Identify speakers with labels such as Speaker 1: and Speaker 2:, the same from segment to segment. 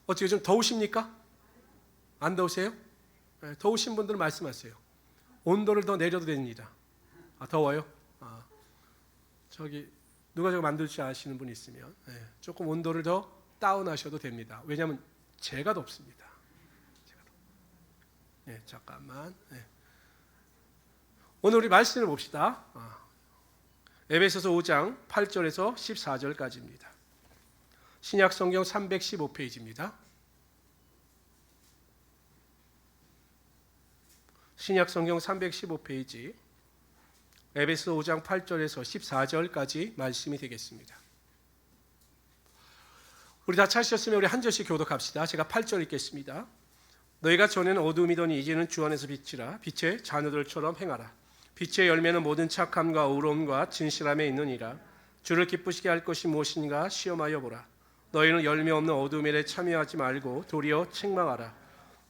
Speaker 1: 어떻게 좀 더우십니까? 안 더우세요? 네, 더우신 분들은 말씀하세요. 온도를 더 내려도 됩니다. 더워요? 저기 누가 저거 만들 줄 아시는 분 있으면 조금 온도를 더 다운하셔도 됩니다. 왜냐하면 제가 덥습니다. 잠깐만. 오늘 우리 말씀을 봅시다. 에베소서 5장 8절에서 14절까지입니다. 신약 성경 315페이지입니다. 신약 성경 315페이지 에베소 5장 8절에서 14절까지 말씀이 되겠습니다. 우리 다 찾으셨으면 우리 한 절씩 교독합시다. 제가 8절 읽겠습니다. 너희가 전에는 어둠이더니 이제는 주 안에서 빛이라. 빛의 자녀들처럼 행하라. 빛의 열매는 모든 착함과 의로움과 진실함에 있느니라. 주를 기쁘시게 할 것이 무엇인가 시험하여 보라. 너희는 열매 없는 어둠 일에 참여하지 말고 도리어 책망하라.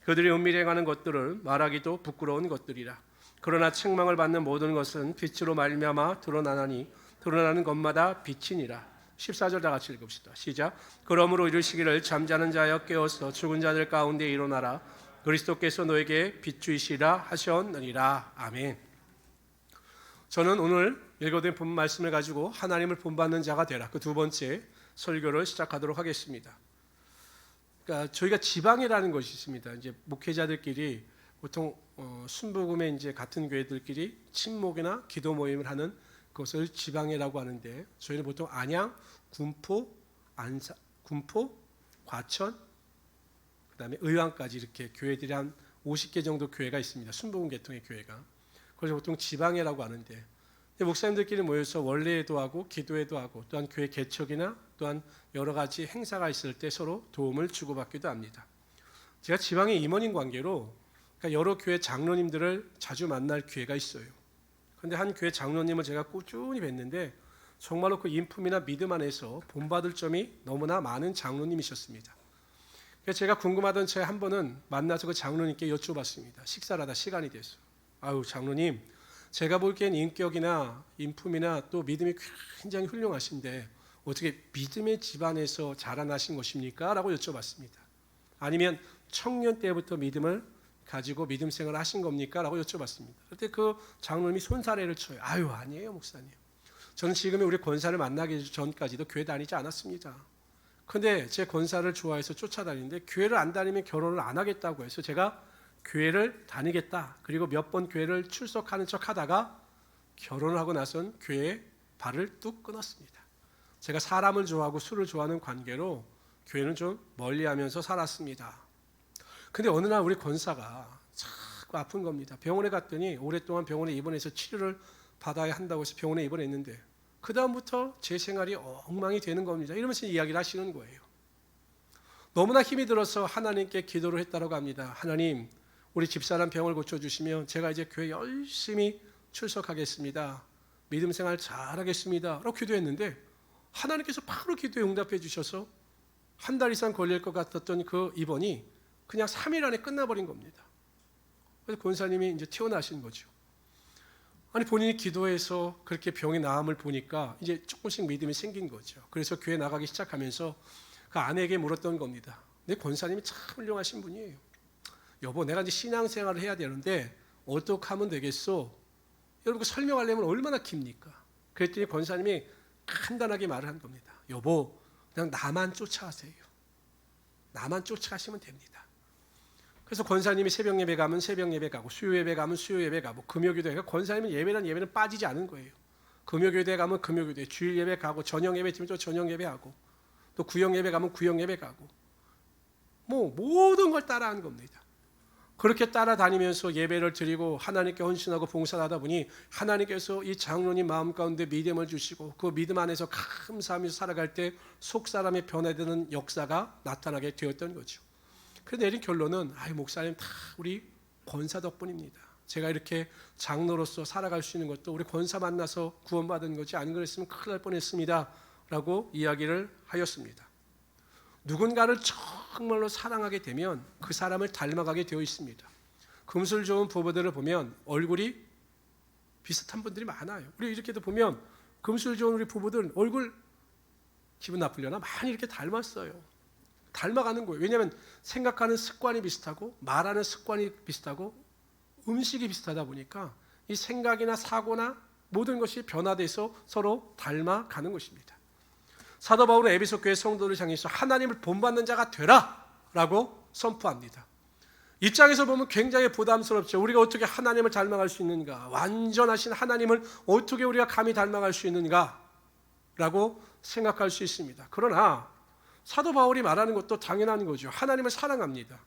Speaker 1: 그들이 은밀히 행하는 것들을 말하기도 부끄러운 것들이라. 그러나 책망을 받는 모든 것은 빛으로 말미암아 드러나나니 드러나는 것마다 빛이니라. 14절 다 같이 읽읍시다. 시작. 그러므로 이르시기를 잠자는 자여 깨어서 죽은 자들 가운데 일어나라. 그리스도께서 너에게 비추이시라 하셨느니라. 아멘. 저는 오늘 읽어드린 본 말씀을 가지고 하나님을 본받는 자가 되라. 그 두 번째 설교를 시작하도록 하겠습니다. 그러니까 저희가 지방이라는 것이 있습니다. 이제 목회자들끼리 보통 순복음의 이제 같은 교회들끼리 친목이나 기도 모임을 하는 그것을 지방이라고 하는데 저희는 보통 안양, 군포, 안산, 군포, 과천, 그다음에 의왕까지 이렇게 교회들이 한 50개 정도 교회가 있습니다. 순복음 계통의 교회가. 그래서 보통 지방이라고 하는데 목사님들끼리 모여서 원례회도 하고 기도회도 하고 또한 교회 개척이나 또한 여러 가지 행사가 있을 때 서로 도움을 주고받기도 합니다. 제가 지방의 임원인 관계로 그러니까 여러 교회 장로님들을 자주 만날 기회가 있어요. 그런데 한 교회 장로님을 제가 꾸준히 뵀는데 정말로 그 인품이나 믿음 안에서 본받을 점이 너무나 많은 장로님이셨습니다. 그래서 제가 궁금하던 차에 한 번은 만나서 그 장로님께 여쭤봤습니다. 식사를 하다 시간이 돼서. 아유 장로님, 제가 보기엔 인격이나 인품이나 또 믿음이 굉장히 훌륭하신데 어떻게 믿음의 집안에서 자라나신 것입니까? 라고 여쭤봤습니다. 아니면 청년 때부터 믿음을 가지고 믿음 생활을 하신 겁니까? 라고 여쭤봤습니다. 그때 그 장로님이 손사래를 쳐요. 아유 아니에요 목사님. 저는 지금의 우리 권사를 만나기 전까지도 교회 다니지 않았습니다. 그런데 제 권사를 좋아해서 쫓아다니는데 교회를 안 다니면 결혼을 안 하겠다고 해서 제가 교회를 다니겠다. 그리고 몇 번 교회를 출석하는 척 하다가 결혼을 하고 나선 교회에 발을 뚝 끊었습니다. 제가 사람을 좋아하고 술을 좋아하는 관계로 교회는 좀 멀리하면서 살았습니다. 근데 어느 날 우리 권사가 자꾸 아픈 겁니다. 병원에 갔더니 오랫동안 병원에 입원해서 치료를 받아야 한다고 해서 병원에 입원했는데 그 다음부터 제 생활이 엉망이 되는 겁니다. 이러면서 이야기를 하시는 거예요. 너무나 힘이 들어서 하나님께 기도를 했다고 합니다. 하나님, 우리 집사람 병을 고쳐주시면 제가 이제 교회 열심히 출석하겠습니다. 믿음 생활 잘하겠습니다. 라고 기도했는데 하나님께서 바로 기도에 응답해 주셔서 한 달 이상 걸릴 것 같았던 그 입원이 그냥 3일 안에 끝나버린 겁니다. 그래서 권사님이 이제 튀어나신 거죠. 아니 본인이 기도해서 그렇게 병이 나음을 보니까 이제 조금씩 믿음이 생긴 거죠. 그래서 교회 나가기 시작하면서 그 아내에게 물었던 겁니다. 내 권사님이 참 훌륭하신 분이에요. 여보, 내가 이제 신앙생활을 해야 되는데 어떻게 하면 되겠어? 여러분 그 설명하려면 얼마나 깁니까? 그랬더니 권사님이 간단하게 말을 한 겁니다. 여보, 그냥 나만 쫓아가세요. 나만 쫓아가시면 됩니다. 그래서 권사님이 새벽 예배 가면 새벽 예배 가고 수요 예배 가면 수요 예배 가고 금요기도회 가고 권사님은 예배란 예배는 빠지지 않은 거예요. 금요기도회 가면 금요기도회, 주일 예배 가고 저녁 예배 있으면 또 저녁 예배 하고 또 구역 예배 가면 구역 예배 가고 뭐 모든 걸 따라한 겁니다. 그렇게 따라다니면서 예배를 드리고 하나님께 헌신하고 봉사를 하다 보니 하나님께서 이 장로님 마음 가운데 믿음을 주시고 그 믿음 안에서 감사하면서 살아갈 때 속사람이 변화되는 역사가 나타나게 되었던 거죠. 그래서 내린 결론은 목사님 다 우리 권사 덕분입니다. 제가 이렇게 장로로서 살아갈 수 있는 것도 우리 권사 만나서 구원받은 거지 안 그랬으면 큰일 날 뻔했습니다. 라고 이야기를 하였습니다. 누군가를 정말로 사랑하게 되면 그 사람을 닮아가게 되어 있습니다. 금술 좋은 부부들을 보면 얼굴이 비슷한 분들이 많아요. 우리 이렇게도 보면 금술 좋은 우리 부부들 얼굴 기분 나쁘려나 많이 이렇게 닮았어요. 닮아가는 거예요. 왜냐하면 생각하는 습관이 비슷하고 말하는 습관이 비슷하고 음식이 비슷하다 보니까 이 생각이나 사고나 모든 것이 변화돼서 서로 닮아가는 것입니다. 사도 바울은 에베소 교회 성도를 향해서 하나님을 본받는 자가 되라 라고 선포합니다. 입장에서 보면 굉장히 부담스럽죠. 우리가 어떻게 하나님을 닮아갈 수 있는가, 완전하신 하나님을 어떻게 우리가 감히 닮아갈 수 있는가 라고 생각할 수 있습니다. 그러나 사도 바울이 말하는 것도 당연한 거죠. 하나님을 사랑합니다.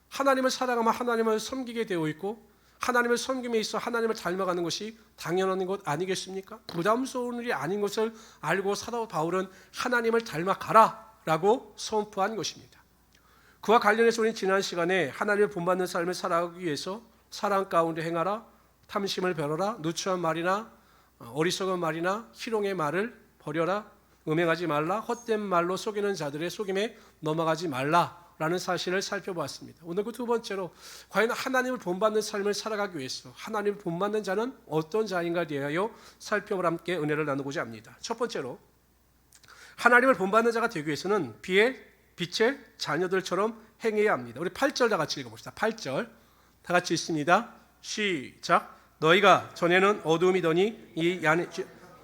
Speaker 1: 하나님을 사랑하면 하나님을 섬기게 되어 있고 하나님을 섬김에 있어 하나님을 닮아가는 것이 당연한 것 아니겠습니까? 부담스러운 일이 아닌 것을 알고 사도 바울은 하나님을 닮아가라 라고 선포한 것입니다. 그와 관련해서 우리는 지난 시간에 하나님을 본받는 삶을 살아가기 위해서 사랑 가운데 행하라, 탐심을 버려라, 누추한 말이나 어리석은 말이나 희롱의 말을 버려라, 음행하지 말라, 헛된 말로 속이는 자들의 속임에 넘어가지 말라라는 사실을 살펴보았습니다. 오늘 그 두 번째로 과연 하나님을 본받는 삶을 살아가기 위해서 하나님을 본받는 자는 어떤 자인가에 대하여 살펴보라 함께 은혜를 나누고자 합니다. 첫 번째로 하나님을 본받는 자가 되기 위해서는 빛의 자녀들처럼 행해야 합니다. 우리 8절 다 같이 읽어봅시다. 8절 다 같이 읽습니다. 시작. 너희가 전에는 어둠이더니 이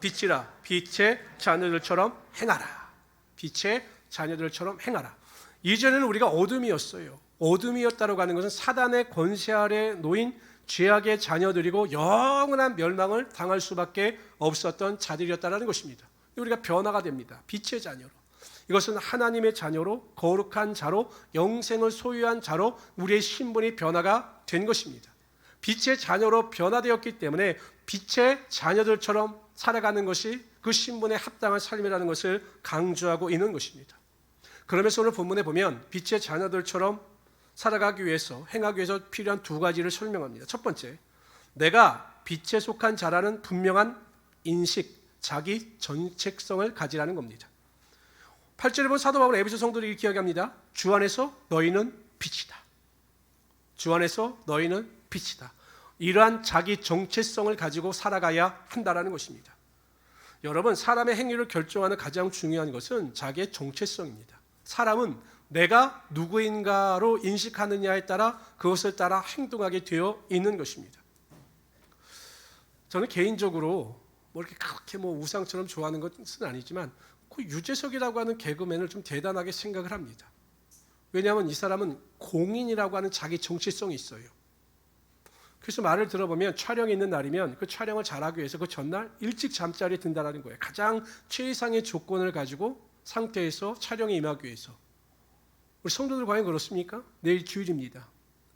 Speaker 1: 빛이라, 빛의 자녀들처럼 행하라. 빛의 자녀들처럼 행하라. 이전에는 우리가 어둠이었어요. 어둠이었다고 하는 것은 사단의 권세 아래 놓인 죄악의 자녀들이고 영원한 멸망을 당할 수밖에 없었던 자들이었다는 것입니다. 우리가 변화가 됩니다. 빛의 자녀로. 이것은 하나님의 자녀로, 거룩한 자로, 영생을 소유한 자로 우리의 신분이 변화가 된 것입니다. 빛의 자녀로 변화되었기 때문에 빛의 자녀들처럼 살아가는 것이 그 신분에 합당한 삶이라는 것을 강조하고 있는 것입니다. 그러면서 오늘 본문에 보면 빛의 자녀들처럼 살아가기 위해서, 행하기 위해서 필요한 두 가지를 설명합니다. 첫 번째, 내가 빛에 속한 자라는 분명한 인식, 자기 정체성을 가지라는 겁니다. 8절에 보면 사도 바울은 에베소 성도들이 이렇게 이야기합니다. 주 안에서 너희는 빛이다. 주 안에서 너희는 빛이다. 이러한 자기 정체성을 가지고 살아가야 한다는 것입니다. 여러분, 사람의 행위를 결정하는 가장 중요한 것은 자기의 정체성입니다. 사람은 내가 누구인가로 인식하느냐에 따라 그것을 따라 행동하게 되어 있는 것입니다. 저는 개인적으로 그렇게 우상처럼 좋아하는 것은 아니지만 그 유재석이라고 하는 개그맨을 좀 대단하게 생각을 합니다. 왜냐하면 이 사람은 공인이라고 하는 자기 정체성이 있어요. 그래서 말을 들어보면 촬영이 있는 날이면 그 촬영을 잘하기 위해서 그 전날 일찍 잠자리에 든다는 거예요. 가장 최이상의 조건을 가지고 상태에서 촬영에 임하기 위해서. 우리 성도들 과연 그렇습니까? 내일 주일입니다.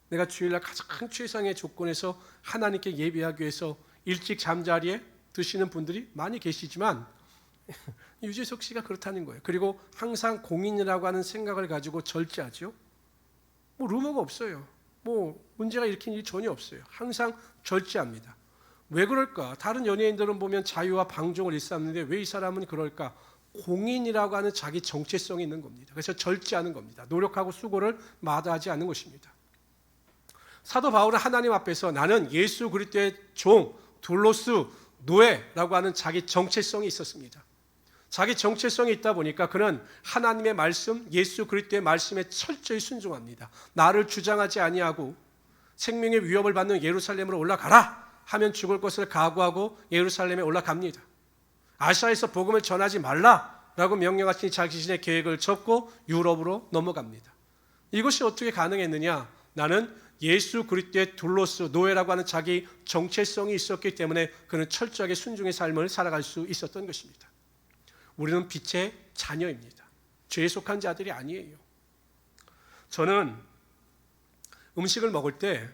Speaker 1: 내가 주일날 가장 최상의 조건에서 하나님께 예배하기 위해서 일찍 잠자리에 드시는 분들이 많이 계시지만 유재석 씨가 그렇다는 거예요. 그리고 항상 공인이라고 하는 생각을 가지고 절제하죠. 루머가 없어요. 문제가 일으킨 일이 전혀 없어요. 항상 절제합니다. 왜 그럴까? 다른 연예인들은 보면 자유와 방종을 일삼는데 왜 이 사람은 그럴까? 공인이라고 하는 자기 정체성이 있는 겁니다. 그래서 절제하는 겁니다. 노력하고 수고를 마다하지 않는 것입니다. 사도 바울은 하나님 앞에서 나는 예수 그리스도의 종, 둘로스, 노예라고 하는 자기 정체성이 있었습니다. 자기 정체성이 있다 보니까 그는 하나님의 말씀, 예수 그리스도의 말씀에 철저히 순종합니다. 나를 주장하지 아니하고 생명의 위협을 받는 예루살렘으로 올라가라 하면 죽을 것을 각오하고 예루살렘에 올라갑니다. 아시아에서 복음을 전하지 말라라고 명령하신 자신의 계획을 접고 유럽으로 넘어갑니다. 이것이 어떻게 가능했느냐? 나는 예수 그리스도의 둘로스, 노예라고 하는 자기 정체성이 있었기 때문에 그는 철저하게 순종의 삶을 살아갈 수 있었던 것입니다. 우리는 빛의 자녀입니다. 죄에 속한 자들이 아니에요. 저는 음식을 먹을 때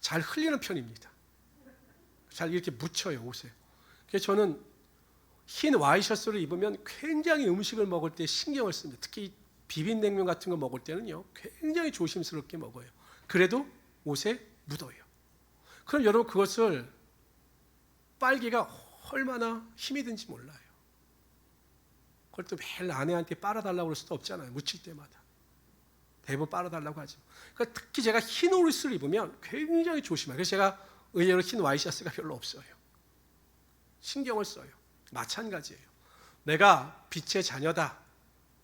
Speaker 1: 잘 흘리는 편입니다. 잘 이렇게 묻혀요, 옷에. 그래서 저는 흰 와이셔츠를 입으면 굉장히 음식을 먹을 때 신경을 씁니다. 특히 비빔냉면 같은 거 먹을 때는요, 굉장히 조심스럽게 먹어요. 그래도 옷에 묻어요. 그럼 여러분 그것을 빨기가 얼마나 힘이 든지 몰라요. 그걸 또 매일 아내한테 빨아달라고 그럴 수도 없잖아요. 묻힐 때마다. 대부분 빨아달라고 하죠. 그러니까 특히 제가 흰 옷을 입으면 굉장히 조심해요. 그래서 제가 의외로 흰 와이셔츠가 별로 없어요. 신경을 써요. 마찬가지예요. 내가 빛의 자녀다.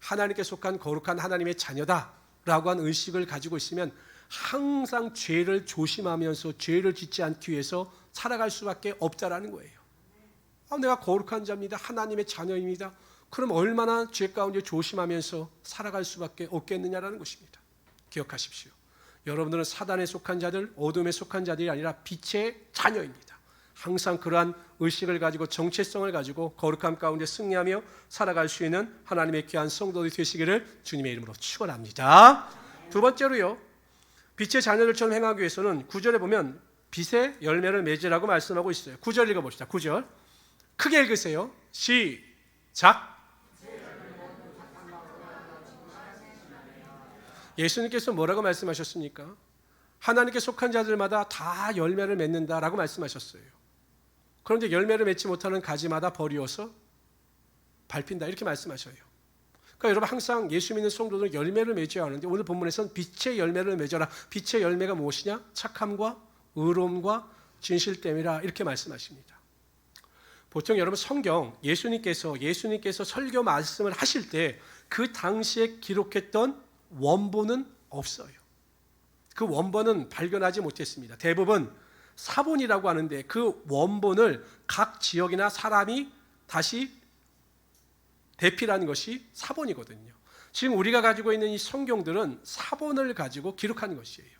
Speaker 1: 하나님께 속한 거룩한 하나님의 자녀다라고 하는 의식을 가지고 있으면 항상 죄를 조심하면서 죄를 짓지 않기 위해서 살아갈 수밖에 없다라는 거예요. 내가 거룩한 자입니다. 하나님의 자녀입니다. 그럼 얼마나 죄 가운데 조심하면서 살아갈 수밖에 없겠느냐라는 것입니다. 기억하십시오. 여러분들은 사단에 속한 자들, 어둠에 속한 자들이 아니라 빛의 자녀입니다. 항상 그러한 의식을 가지고 정체성을 가지고 거룩함 가운데 승리하며 살아갈 수 있는 하나님의 귀한 성도들이 되시기를 주님의 이름으로 축원합니다. 두 번째로요, 빛의 자녀들처럼 행하기 위해서는 9절에 보면 빛의 열매를 맺으라고 말씀하고 있어요. 9절 읽어봅시다. 9절 크게 읽으세요. 시작. 예수님께서 뭐라고 말씀하셨습니까? 하나님께 속한 자들마다 다 열매를 맺는다라고 말씀하셨어요. 그런데 열매를 맺지 못하는 가지마다 버리어서 밟힌다 이렇게 말씀하셔요. 그러니까 여러분 항상 예수 믿는 성도들은 열매를 맺어야 하는데 오늘 본문에서는 빛의 열매를 맺어라. 빛의 열매가 무엇이냐? 착함과 의로움과 진실됨이라 이렇게 말씀하십니다. 보통 여러분 성경 예수님께서 설교 말씀을 하실 때 그 당시에 기록했던 원본은 없어요. 그 원본은 발견하지 못했습니다. 대부분 사본이라고 하는데 그 원본을 각 지역이나 사람이 다시 대필하는 것이 사본이거든요. 지금 우리가 가지고 있는 이 성경들은 사본을 가지고 기록하는 것이에요.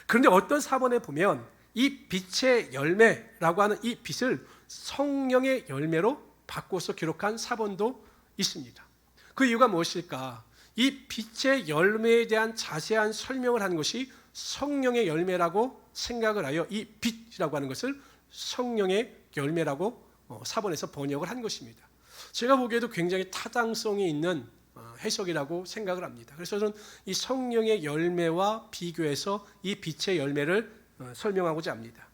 Speaker 1: 그런데 어떤 사본에 보면 이 빛의 열매라고 하는 이 빛을 성령의 열매로 바꿔서 기록한 사본도 있습니다. 그 이유가 무엇일까? 이 빛의 열매에 대한 자세한 설명을 한 것이 성령의 열매라고 생각을 하여 이 빛이라고 하는 것을 성령의 열매라고 사본에서 번역을 한 것입니다. 제가 보기에도 굉장히 타당성이 있는 해석이라고 생각을 합니다. 그래서 저는 이 성령의 열매와 비교해서 이 빛의 열매를 설명하고자 합니다.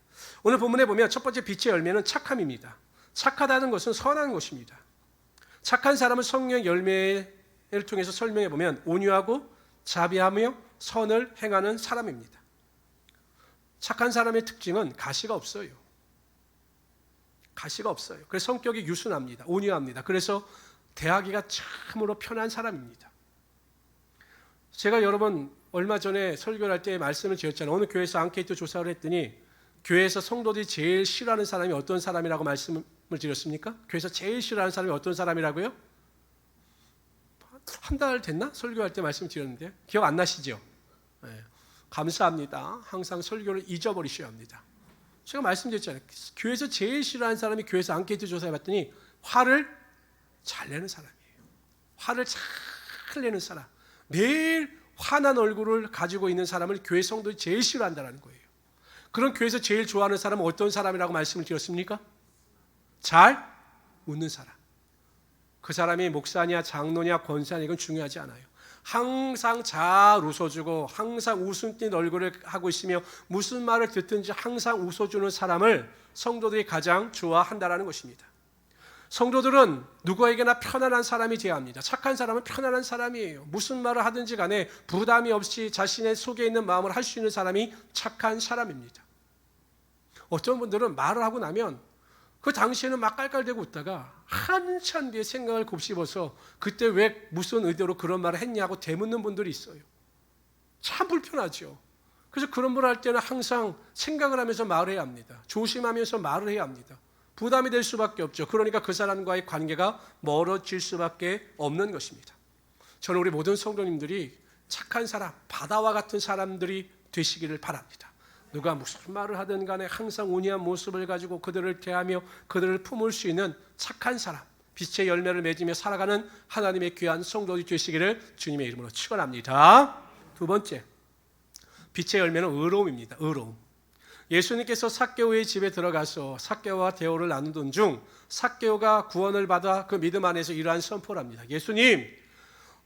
Speaker 1: 오늘 본문에 보면 첫 번째 빛의 열매는 착함입니다. 착하다는 것은 선한 것입니다. 착한 사람은 성령의 열매를 통해서 설명해 보면 온유하고 자비하며 선을 행하는 사람입니다. 착한 사람의 특징은 가시가 없어요. 가시가 없어요. 그래서 성격이 유순합니다. 온유합니다. 그래서 대하기가 참으로 편한 사람입니다. 제가 여러분 얼마 전에 설교를 할 때 말씀을 드렸잖아요. 어느 교회에서 앙케이트 조사를 했더니 교회에서 성도들이 제일 싫어하는 사람이 어떤 사람이라고 말씀을 드렸습니까? 교회에서 제일 싫어하는 사람이 어떤 사람이라고요? 한 달 됐나? 설교할 때 말씀드렸는데 기억 안 나시죠? 네. 감사합니다. 항상 설교를 잊어버리셔야 합니다. 제가 말씀드렸잖아요. 교회에서 제일 싫어하는 사람이 교회에서 앙케이트 조사해봤더니 화를 잘 내는 사람이에요. 화를 잘 내는 사람. 매일 화난 얼굴을 가지고 있는 사람을 교회 성도들이 제일 싫어한다는 거예요. 그런 교회에서 제일 좋아하는 사람은 어떤 사람이라고 말씀을 드렸습니까? 잘 웃는 사람. 그 사람이 목사냐 장로냐 권사냐 이건 중요하지 않아요. 항상 잘 웃어주고 항상 웃음 띤 얼굴을 하고 있으며 무슨 말을 듣든지 항상 웃어주는 사람을 성도들이 가장 좋아한다는 것입니다. 성도들은 누구에게나 편안한 사람이 되어야 합니다. 착한 사람은 편안한 사람이에요. 무슨 말을 하든지 간에 부담이 없이 자신의 속에 있는 마음을 할 수 있는 사람이 착한 사람입니다. 어떤 분들은 말을 하고 나면 그 당시에는 막 깔깔대고 웃다가 한참 뒤에 생각을 곱씹어서 그때 왜 무슨 의도로 그런 말을 했냐고 되묻는 분들이 있어요. 참 불편하죠. 그래서 그런 말 할 때는 항상 생각을 하면서 말을 해야 합니다. 조심하면서 말을 해야 합니다. 부담이 될 수밖에 없죠. 그러니까 그 사람과의 관계가 멀어질 수밖에 없는 것입니다. 저는 우리 모든 성도님들이 착한 사람, 바다와 같은 사람들이 되시기를 바랍니다. 누가 무슨 말을 하든 간에 항상 온유한 모습을 가지고 그들을 대하며 그들을 품을 수 있는 착한 사람, 빛의 열매를 맺으며 살아가는 하나님의 귀한 성도들이 되시기를 주님의 이름으로 축원합니다. 두 번째, 빛의 열매는 의로움입니다. 의로움. 예수님께서 삭개오의 집에 들어가서 삭개오와 대화를 나누던 중 삭개오가 구원을 받아 그 믿음 안에서 이러한 선포를 합니다. 예수님,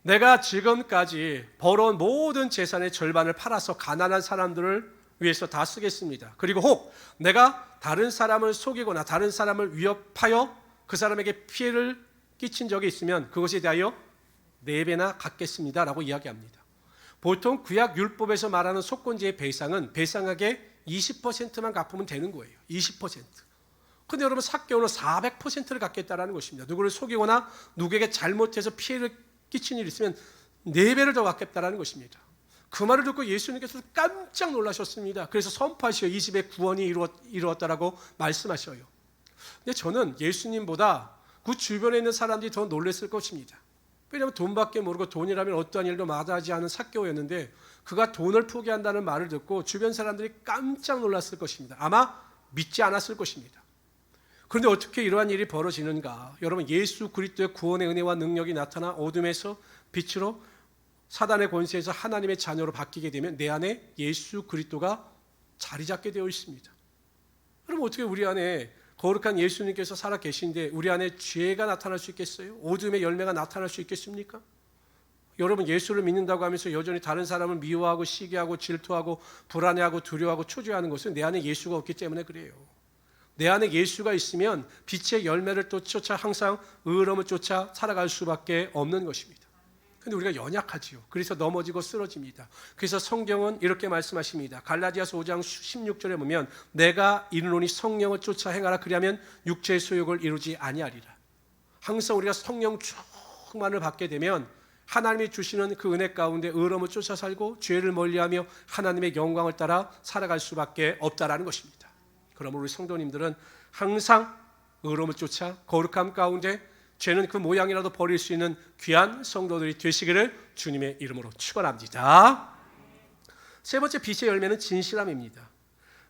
Speaker 1: 내가 지금까지 벌어온 모든 재산의 절반을 팔아서 가난한 사람들을 위해서 다 쓰겠습니다. 그리고 혹 내가 다른 사람을 속이거나 다른 사람을 위협하여 그 사람에게 피해를 끼친 적이 있으면 그것에 대하여 4배나 갚겠습니다 라고 이야기합니다. 보통 구약 율법에서 말하는 속건제의 배상은 배상액의 20%만 갚으면 되는 거예요. 20%. 근데 여러분 삭개오는 400%를 갚겠다라는 것입니다. 누구를 속이거나 누구에게 잘못해서 피해를 끼친 일이 있으면 4배를 더 갚겠다라는 것입니다. 그 말을 듣고 예수님께서 깜짝 놀라셨습니다. 그래서 선포하시어 이 집의 구원이 이루었다라고 말씀하셔요. 근데 저는 예수님보다 그 주변에 있는 사람들이 더 놀랐을 것입니다. 왜냐하면 돈밖에 모르고 돈이라면 어떠한 일도 마다하지 않은 삭개오였는데 그가 돈을 포기한다는 말을 듣고 주변 사람들이 깜짝 놀랐을 것입니다. 아마 믿지 않았을 것입니다. 그런데 어떻게 이러한 일이 벌어지는가? 여러분, 예수 그리스도의 구원의 은혜와 능력이 나타나 어둠에서 빛으로 사단의 권세에서 하나님의 자녀로 바뀌게 되면 내 안에 예수 그리스도가 자리 잡게 되어 있습니다. 그럼 어떻게 우리 안에 거룩한 예수님께서 살아 계신데 우리 안에 죄가 나타날 수 있겠어요? 어둠의 열매가 나타날 수 있겠습니까? 여러분, 예수를 믿는다고 하면서 여전히 다른 사람을 미워하고 시기하고 질투하고 불안해하고 두려워하고 초조해하는 것은 내 안에 예수가 없기 때문에 그래요. 내 안에 예수가 있으면 빛의 열매를 또 쫓아 항상 의로움을 쫓아 살아갈 수밖에 없는 것입니다. 근데 우리가 연약하지요. 그래서 넘어지고 쓰러집니다. 그래서 성경은 이렇게 말씀하십니다. 갈라디아서 5장 16절에 보면 내가 이르노니 성령을 쫓아 행하라 그리하면 육체의 소욕을 이루지 아니하리라. 항상 우리가 성령 충만을 받게 되면 하나님이 주시는 그 은혜 가운데 의로움을 쫓아 살고 죄를 멀리하며 하나님의 영광을 따라 살아갈 수밖에 없다라는 것입니다. 그러므로 우리 성도님들은 항상 의로움을 쫓아 거룩함 가운데 죄는 그 모양이라도 버릴 수 있는 귀한 성도들이 되시기를 주님의 이름으로 축원합니다. 세 번째 빛의 열매는 진실함입니다.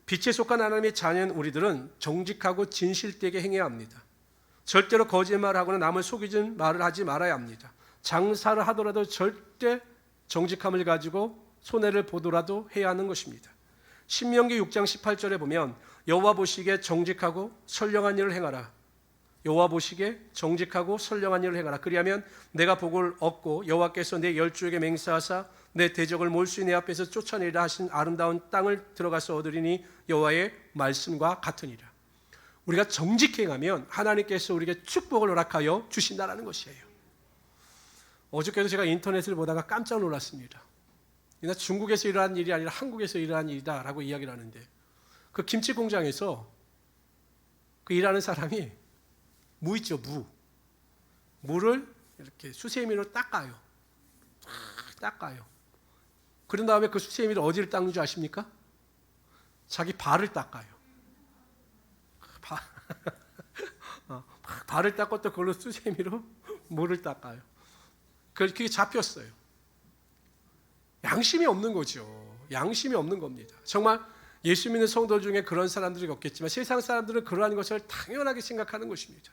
Speaker 1: 빛에 속한 하나님의 자녀인 우리들은 정직하고 진실되게 행해야 합니다. 절대로 거짓말하거나 남을 속이는 말을 하지 말아야 합니다. 장사를 하더라도 절대 정직함을 가지고 손해를 보더라도 해야 하는 것입니다. 신명기 6장 18절에 보면 여호와 보시기에 정직하고 선량한 일을 행하라. 여호와 보시기에 정직하고 선량한 일을 행하라. 그리하면 내가 복을 얻고 여호와께서 내 열조에게 맹세하사 내 대적을 몰수히 내 앞에서 쫓아내리라 하신 아름다운 땅을 들어가서 얻으리니 여호와의 말씀과 같으니라. 우리가 정직히 행하면 하나님께서 우리에게 축복을 허락하여 주신다라는 것이에요. 어저께도 제가 인터넷을 보다가 깜짝 놀랐습니다. 중국에서 일어난 일이 아니라 한국에서 일어난 일이다라고 이야기를 하는데 그 김치 공장에서 그 일하는 사람이 무 있죠, 무를 이렇게 수세미로 닦아요. 닦아요. 그런 다음에 그 수세미를 어디를 닦는 줄 아십니까? 자기 발을 닦아요. 발을 닦고 또 그걸로 수세미로 무를 닦아요. 그게 잡혔어요. 양심이 없는 거죠. 양심이 없는 겁니다. 정말 예수 믿는 성도 중에 그런 사람들이 없겠지만 세상 사람들은 그러한 것을 당연하게 생각하는 것입니다.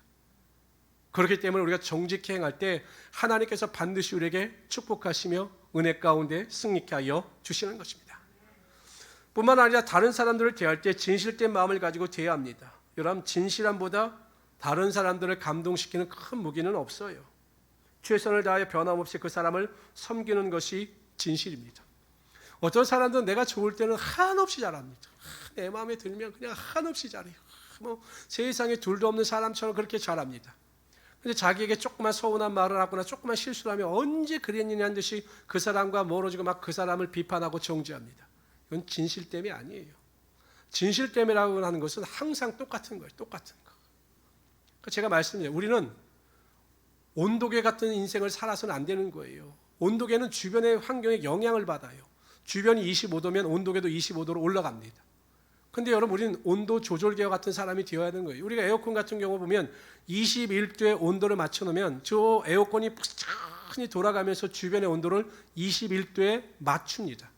Speaker 1: 그렇기 때문에 우리가 정직히 행할 때 하나님께서 반드시 우리에게 축복하시며 은혜 가운데 승리케 하여 주시는 것입니다. 뿐만 아니라 다른 사람들을 대할 때 진실된 마음을 가지고 대해야 합니다. 여러분, 진실함보다 다른 사람들을 감동시키는 큰 무기는 없어요. 최선을 다하여 변함없이 그 사람을 섬기는 것이 진실입니다. 어떤 사람들은 내가 좋을 때는 한없이 잘합니다. 내 마음에 들면 그냥 한없이 잘해요. 세상에 둘도 없는 사람처럼 그렇게 잘합니다. 근데 자기에게 조그만 서운한 말을 하거나 조그만 실수를 하면 언제 그랬느냐는 듯이 그 사람과 멀어지고 막 그 사람을 비판하고 정죄합니다. 이건 진실됨이 아니에요. 진실됨이라고 하는 것은 항상 똑같은 거예요. 똑같은 거. 제가 말씀드려요. 우리는 온도계 같은 인생을 살아서는 안 되는 거예요. 온도계는 주변의 환경에 영향을 받아요. 주변이 25도면 온도계도 25도로 올라갑니다. 근데 여러분, 우리는 온도 조절계와 같은 사람이 되어야 하는 거예요. 우리가 에어컨 같은 경우 보면 21도의 온도를 맞춰놓으면 저 에어컨이 부지런히 돌아가면서 주변의 온도를 21도에 맞춥니다.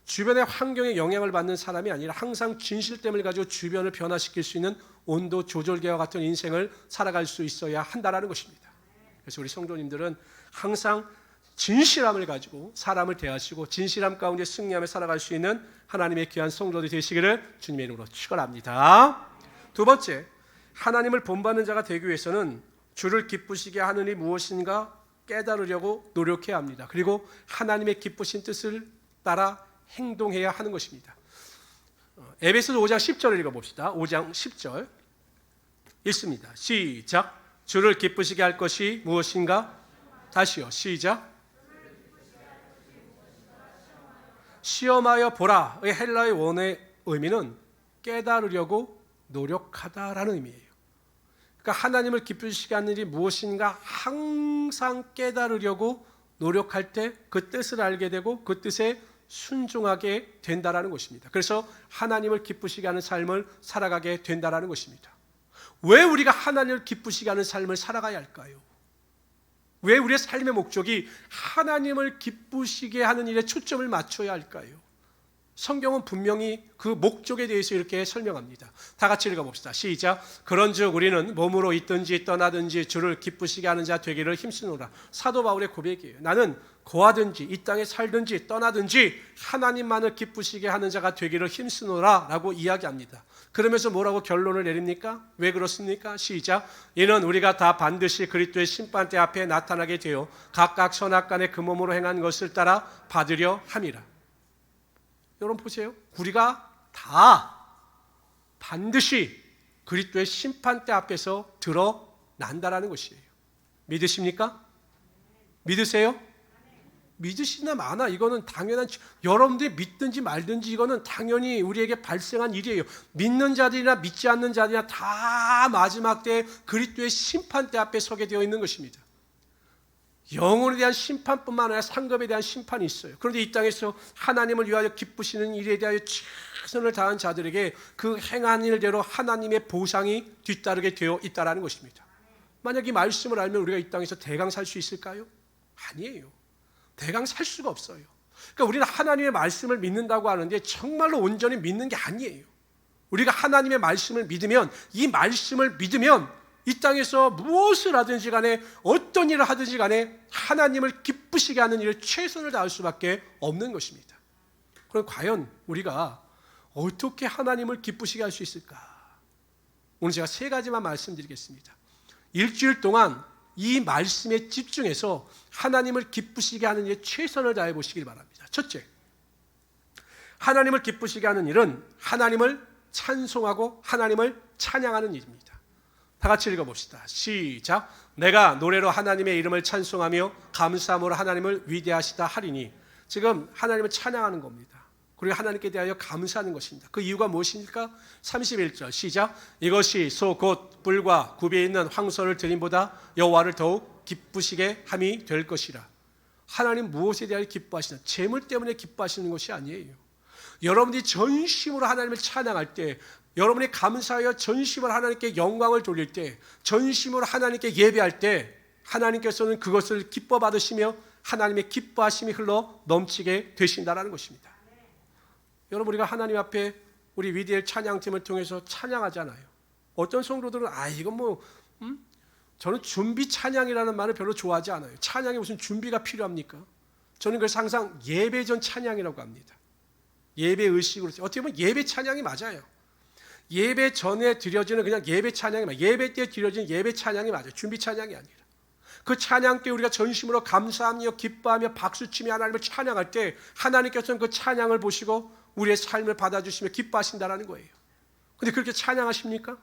Speaker 1: 주변의 환경에 영향을 받는 사람이 아니라 항상 진실됨을 가지고 주변을 변화시킬 수 있는 온도 조절계와 같은 인생을 살아갈 수 있어야 한다는 것입니다. 그래서 우리 성도님들은 항상 진실함을 가지고 사람을 대하시고 진실함 가운데 승리하며 살아갈 수 있는 하나님의 귀한 성도들이 되시기를 주님의 이름으로 축원합니다. 두 번째, 하나님을 본받는 자가 되기 위해서는 주를 기쁘시게 하는 일이 무엇인가 깨달으려고 노력해야 합니다. 그리고 하나님의 기쁘신 뜻을 따라 행동해야 하는 것입니다. 에베소서 5장 10절을 읽어봅시다. 5장 10절 읽습니다. 시작. 주를 기쁘시게 할 것이 무엇인가? 다시요. 시작. 시험하여 보라의 헬라의 원어의 의미는 깨달으려고 노력하다라는 의미예요. 그러니까 하나님을 기쁘시게 하는 일이 무엇인가 항상 깨달으려고 노력할 때 그 뜻을 알게 되고 그 뜻에 순종하게 된다라는 것입니다. 그래서 하나님을 기쁘시게 하는 삶을 살아가게 된다라는 것입니다. 왜 우리가 하나님을 기쁘시게 하는 삶을 살아가야 할까요? 왜 우리의 삶의 목적이 하나님을 기쁘시게 하는 일에 초점을 맞춰야 할까요? 성경은 분명히 그 목적에 대해서 이렇게 설명합니다. 다 같이 읽어봅시다. 시작. 그런즉 우리는 몸으로 있든지 떠나든지 주를 기쁘시게 하는 자 되기를 힘쓰노라. 사도 바울의 고백이에요. 나는 거하든지 이 땅에 살든지 떠나든지 하나님만을 기쁘시게 하는 자가 되기를 힘쓰노라 라고 이야기합니다. 그러면서 뭐라고 결론을 내립니까? 왜 그렇습니까? 시작. 이는 우리가 다 반드시 그리스도의 심판대 앞에 나타나게 되어 각각 선악간에 그 몸으로 행한 것을 따라 받으려 함이라. 여러분 보세요. 우리가 다 반드시 그리스도의 심판대 앞에서 드러난다라는 것이에요. 믿으십니까? 믿으세요? 믿으시나 마나 이거는 당연한, 여러분들이 믿든지 말든지 이거는 당연히 우리에게 발생한 일이에요. 믿는 자들이나 믿지 않는 자들이나 다 마지막 때 그리스도의 심판대 앞에 서게 되어 있는 것입니다. 영혼에 대한 심판뿐만 아니라 상급에 대한 심판이 있어요. 그런데 이 땅에서 하나님을 위하여 기쁘시는 일에 대하여 최선을 다한 자들에게 그 행한 일대로 하나님의 보상이 뒤따르게 되어 있다는 것입니다. 만약 이 말씀을 알면 우리가 이 땅에서 대강 살 수 있을까요? 아니에요. 대강 살 수가 없어요. 그러니까 우리는 하나님의 말씀을 믿는다고 하는데 정말로 온전히 믿는 게 아니에요. 우리가 하나님의 말씀을 믿으면, 이 말씀을 믿으면 이 땅에서 무엇을 하든지 간에 어떤 일을 하든지 간에 하나님을 기쁘시게 하는 일에 최선을 다할 수밖에 없는 것입니다. 그럼 과연 우리가 어떻게 하나님을 기쁘시게 할 수 있을까? 오늘 제가 세 가지만 말씀드리겠습니다. 일주일 동안 이 말씀에 집중해서 하나님을 기쁘시게 하는 일에 최선을 다해 보시길 바랍니다. 첫째, 하나님을 기쁘시게 하는 일은 하나님을 찬송하고 하나님을 찬양하는 일입니다. 다 같이 읽어봅시다. 시작. 내가 노래로 하나님의 이름을 찬송하며 감사함으로 하나님을 위대하시다 하리니. 지금 하나님을 찬양하는 겁니다. 그리고 하나님께 대하여 감사하는 것입니다. 그 이유가 무엇입니까? 31절 시작. 이것이 소 곧 뿔과 굽에 있는 황소를 드림보다 여호와를 더욱 기쁘시게 함이 될 것이라. 하나님 무엇에 대하여 기뻐하시나? 재물 때문에 기뻐하시는 것이 아니에요. 여러분들이 전심으로 하나님을 찬양할 때, 여러분이 감사하여 전심으로 하나님께 영광을 돌릴 때, 전심으로 하나님께 예배할 때 하나님께서는 그것을 기뻐 받으시며 하나님의 기뻐하심이 흘러 넘치게 되신다라는 것입니다. 여러분, 우리가 하나님 앞에 우리 위대한 찬양팀을 통해서 찬양하잖아요. 어떤 성도들은 이건 저는 준비 찬양이라는 말을 별로 좋아하지 않아요. 찬양에 무슨 준비가 필요합니까? 저는 그래서 항상 예배 전 찬양이라고 합니다. 예배 의식으로. 어떻게 보면 예배 찬양이 맞아요. 예배 전에 드려지는 그냥 예배 찬양이 맞아요. 예배 때 드려지는 예배 찬양이 맞아요. 준비 찬양이 아니라. 그 찬양 때 우리가 전심으로 감사하며 기뻐하며 박수치며 하나님을 찬양할 때 하나님께서는 그 찬양을 보시고 우리의 삶을 받아주시며 기뻐하신다라는 거예요. 근데 그렇게 찬양하십니까?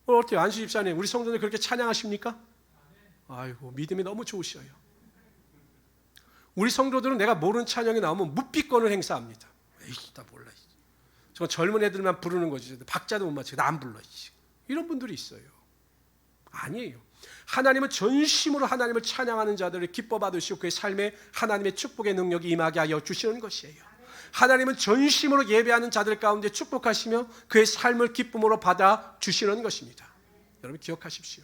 Speaker 1: 어때요? 안수 집사님, 우리 성도들 그렇게 찬양하십니까? 아이고, 믿음이 너무 좋으셔요. 우리 성도들은 내가 모르는 찬양이 나오면 묵비권을 행사합니다. 에이, 나 몰라. 저 젊은 애들만 부르는 거지. 박자도 못 맞추고 나 안 불러. 이런 분들이 있어요. 아니에요. 하나님은 전심으로 하나님을 찬양하는 자들을 기뻐 받으시고 그의 삶에 하나님의 축복의 능력이 임하게 하여 주시는 것이에요. 하나님은 전심으로 예배하는 자들 가운데 축복하시며 그의 삶을 기쁨으로 받아 주시는 것입니다. 여러분 기억하십시오.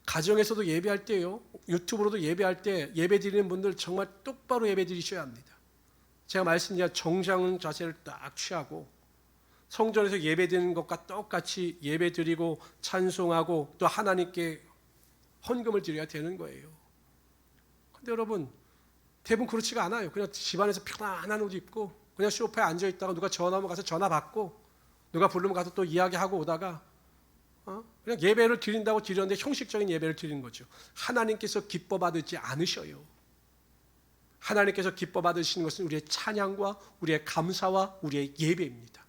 Speaker 1: 가정에서도 예배할 때요, 유튜브로도 예배할 때 예배 드리는 분들 정말 똑바로 예배 드리셔야 합니다. 제가 말씀드린 정장 자세를 딱 취하고 성전에서 예배 드리는 것과 똑같이 예배 드리고 찬송하고 또 하나님께 헌금을 드려야 되는 거예요. 근데 여러분 대부분 그렇지가 않아요. 그냥 집안에서 편안한 옷 입고 그냥 소파에 앉아 있다가 누가 전화 오면 가서 전화 받고 누가 부르면 가서 또 이야기하고 오다가 그냥 예배를 드린다고 드렸는데 형식적인 예배를 드리는 거죠. 하나님께서 기뻐 받지 않으셔요. 하나님께서 기뻐 받으시는 것은 우리의 찬양과 우리의 감사와 우리의 예배입니다.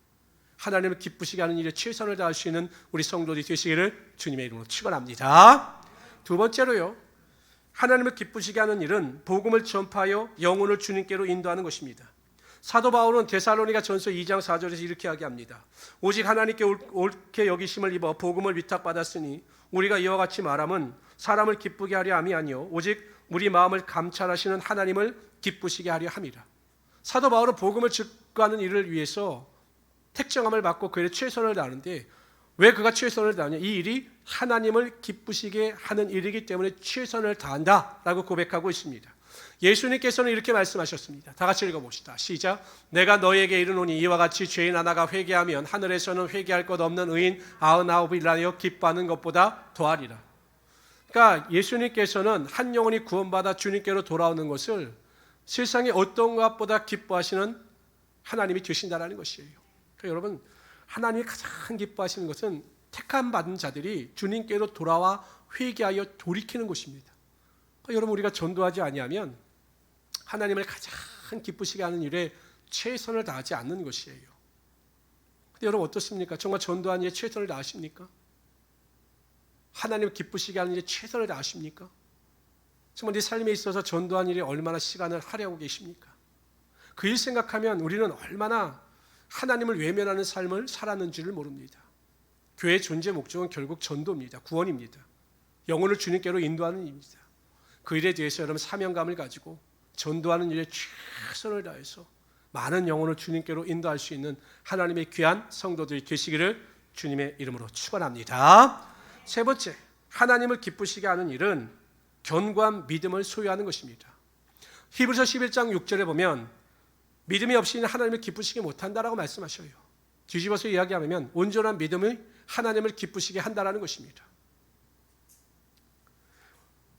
Speaker 1: 하나님을 기쁘시게 하는 일에 최선을 다할 수 있는 우리 성도들이 되시기를 주님의 이름으로 축원합니다. 두 번째로요, 하나님을 기쁘시게 하는 일은 복음을 전파하여 영혼을 주님께로 인도하는 것입니다. 사도 바울은 데살로니가 전서 2장 4절에서 이렇게 이야기합니다. 오직 하나님께 옳게 여기심을 입어 복음을 위탁받았으니 우리가 이와 같이 말함은 사람을 기쁘게 하려 함이 아니요 오직 우리 마음을 감찰하시는 하나님을 기쁘시게 하려 함이라. 사도 바울은 복음을 증거하는 일을 위해서 택정함을 받고 그 일에 최선을 다하는데 왜 그가 최선을 다하냐? 이 일이 하나님을 기쁘시게 하는 일이기 때문에 최선을 다한다라고 고백하고 있습니다. 예수님께서는 이렇게 말씀하셨습니다. 다 같이 읽어봅시다. 시작. 내가 너에게 이르노니 이와 같이 죄인 하나가 회개하면 하늘에서는 회개할 것 없는 의인 99이라여 기뻐하는 것보다 더하리라. 그러니까 예수님께서는 한 영혼이 구원받아 주님께로 돌아오는 것을 세상의 어떤 것보다 기뻐하시는 하나님이 되신다라는 것이에요. 그러니까 여러분, 하나님이 가장 기뻐하시는 것은 택함 받은 자들이 주님께로 돌아와 회개하여 돌이키는 것입니다. 그러니까 여러분, 우리가 전도하지 아니하면 하나님을 가장 기쁘시게 하는 일에 최선을 다하지 않는 것이에요. 근데 여러분 어떻습니까? 정말 전도하는 일에 최선을 다하십니까? 하나님을 기쁘시게 하는 일에 최선을 다하십니까? 정말 내 삶에 있어서 전도하는 일에 얼마나 시간을 할애하고 계십니까? 그 일 생각하면 우리는 얼마나 하나님을 외면하는 삶을 살았는지를 모릅니다. 교회의 존재 목적은 결국 전도입니다. 구원입니다. 영혼을 주님께로 인도하는 일입니다. 그 일에 대해서 여러분 사명감을 가지고 전도하는 일에 최선을 다해서 많은 영혼을 주님께로 인도할 수 있는 하나님의 귀한 성도들이 되시기를 주님의 이름으로 축원합니다. 세 번째, 하나님을 기쁘시게 하는 일은 견고한 믿음을 소유하는 것입니다. 히브리서 11장 6절에 보면 믿음이 없이는 하나님을 기쁘시게 못한다라고 말씀하셔요. 뒤집어서 이야기하면 온전한 믿음이 하나님을 기쁘시게 한다라는 것입니다.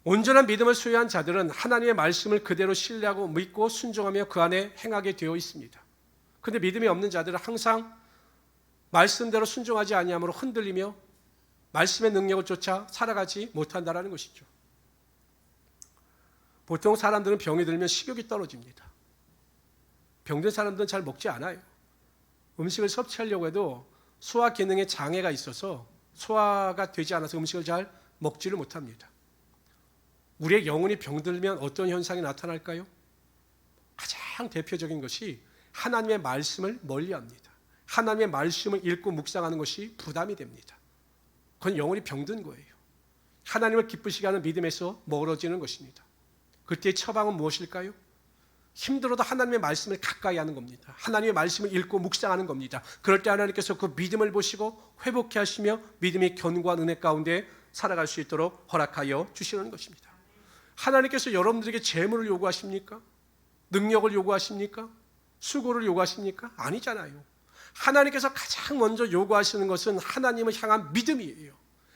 Speaker 1: 온전한 믿음을 소유한 자들은 하나님의 말씀을 그대로 신뢰하고 믿고 순종하며 그 안에 행하게 되어 있습니다. 그런데 믿음이 없는 자들은 항상 말씀대로 순종하지 아니함으로 흔들리며 말씀의 능력을 쫓아 살아가지 못한다라는 것이죠. 보통 사람들은 병이 들면 식욕이 떨어집니다. 병든 사람들은 잘 먹지 않아요. 음식을 섭취하려고 해도 소화 기능에 장애가 있어서 소화가 되지 않아서 음식을 잘 먹지를 못합니다. 우리의 영혼이 병들면 어떤 현상이 나타날까요? 가장 대표적인 것이 하나님의 말씀을 멀리합니다. 하나님의 말씀을 읽고 묵상하는 것이 부담이 됩니다. 그건 영혼이 병든 거예요. 하나님을 기쁘시게 하는 믿음에서 멀어지는 것입니다. 그때의 처방은 무엇일까요? 힘들어도 하나님의 말씀을 가까이 하는 겁니다. 하나님의 말씀을 읽고 묵상하는 겁니다. 그럴 때 하나님께서 그 믿음을 보시고 회복케 하시며 믿음의 견고한 은혜 가운데 살아갈 수 있도록 허락하여 주시는 것입니다. 하나님께서 여러분들에게 재물을 요구하십니까? 능력을 요구하십니까? 수고를 요구하십니까? 아니잖아요. 하나님께서 가장 먼저 요구하시는 것은 하나님을 향한 믿음이에요.